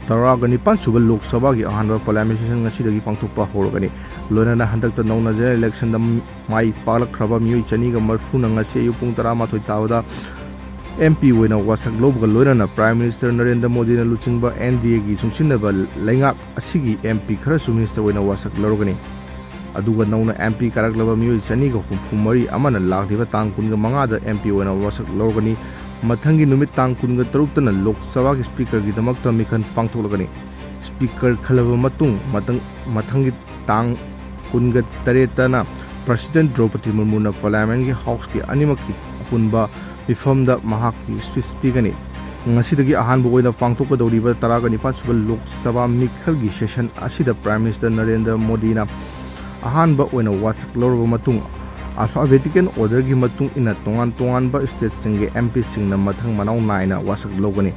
ꯇꯔꯥꯒꯅꯤꯄꯥꯟ ꯁꯨꯕ ꯂꯣꯛꯁꯕꯥꯒꯤ ꯑꯍꯥꯟꯕ parliament session ꯉꯁꯤꯗꯒꯤ ꯄꯥꯡꯊꯣꯛꯄ ꯍꯧꯔꯒꯅꯤ ꯂꯣꯏꯅꯅ ꯍꯟꯗꯛꯇ ꯅꯧꯅ ꯖꯦꯅꯔꯦꯜ ꯏꯂꯦꯛꯁꯟꯗ ꯃꯥꯏ ꯄꯥꯛꯂꯛꯈ꯭ꯔꯕ ꯃꯤꯑꯣꯏ 240ꯅ ꯉꯁꯤ ꯑꯌꯨꯛ ꯄꯨꯡ 12 ꯇꯥꯕꯗ MP ꯑꯣꯏꯅ ꯋꯥꯁꯛ ꯂꯧꯕꯒ ꯂꯣꯏꯅꯅ ꯄ꯭ꯔꯥꯏꯝ ꯃꯤꯅꯤꯁꯇꯔ ꯅꯔꯦꯟꯗ꯭ꯔ ꯃꯣꯗꯤꯅ ꯂꯨꯆꯤꯡꯕ NDAꯒꯤ ꯆꯨꯡꯁꯤꯟꯅꯕ ꯂꯩꯉꯥꯛ ꯑꯁꯤꯒꯤ MP ꯈꯔꯁꯨ ꯃꯤꯅꯤꯁꯇꯔ ꯑꯣꯏꯅ ꯋꯥꯁꯛ ꯂꯧꯔꯒꯅꯤ ꯑꯗꯨꯒ ꯅꯧꯅ MP ꯀꯥꯔꯛꯂꯕ ꯃꯤꯑꯣꯏ 234 ꯑꯃꯅ ꯂꯥꯛꯂꯤꯕ ꯇꯥꯡ 25ꯗ MP ꯑꯣꯏꯅ ꯋꯥꯁꯛ ꯂꯧꯔꯒꯅꯤ ꯃꯊꯪꯒꯤ ꯅꯨꯃꯤꯠ ꯇꯥꯡ 23ꯇꯅ ꯂꯣꯛ ꯁꯚꯥꯒꯤ ꯁ꯭ꯄꯤꯀꯔꯒꯤꯗꯃꯛꯇ ꯃꯤꯈꯜ ꯄꯥꯡꯊꯣꯛꯂꯒꯅꯤ ꯁ꯭ꯄꯤꯀꯔ ꯈꯜꯂꯕ ꯃꯇꯨꯡ ꯃꯊꯪꯒꯤ ꯇꯥꯡ 28ꯇꯅ ꯄ꯭ꯔꯁꯤꯗꯦꯟꯠ ꯗ꯭ꯔꯧꯄꯗꯤ ꯃꯨꯔꯃꯨꯅ ꯄꯥꯔꯂꯤꯌꯥꯃꯦꯟꯒꯤ ꯍꯥꯎꯁꯀꯤ ꯑꯅꯤꯃꯛꯀꯤ ꯑꯄꯨꯟꯕ ꯃꯤꯐꯝꯗ ꯃꯍꯥꯛꯀꯤ ꯁ꯭ꯄꯤꯆ ꯄꯤꯒꯅꯤ ꯉꯁꯤꯗꯒꯤ ꯑꯍꯥꯟꯕ ꯑꯣꯏꯅ ꯄꯥꯡꯊꯣꯛꯀꯗꯧꯔꯤꯕ 19 ꯁꯨꯕ ꯂꯣꯛ ꯁꯚꯥ ꯃꯤꯈꯜꯒꯤ ꯁꯦꯁꯟ ꯑꯁꯤꯗ ꯄ꯭ꯔꯥꯏꯝ ꯃꯤꯅꯤꯁꯇꯔ ꯅꯔꯦꯟꯗ꯭ꯔ ꯃꯣꯗꯤꯅ ꯑꯍꯥꯟꯕ ꯑꯣꯏꯅ ꯋꯥꯁꯛ ꯂꯧꯔꯕ ꯃꯇꯨꯡ ꯑꯜꯐꯥꯕꯦꯇꯤꯀꯦꯜ ꯑꯣꯔꯗꯔꯒꯤ ꯃꯇꯨꯡ ꯏꯟꯅ ꯇꯣꯉꯥꯟ ꯇꯣꯉꯥꯟꯕ ꯁ꯭ꯇꯦꯠꯁꯤꯡꯒꯤ MPꯁꯤꯡꯅ ꯃꯊꯪ ꯃꯅꯥꯎ ꯅꯥꯏꯅ ꯋꯥꯁꯛ ꯂꯧꯒꯅꯤ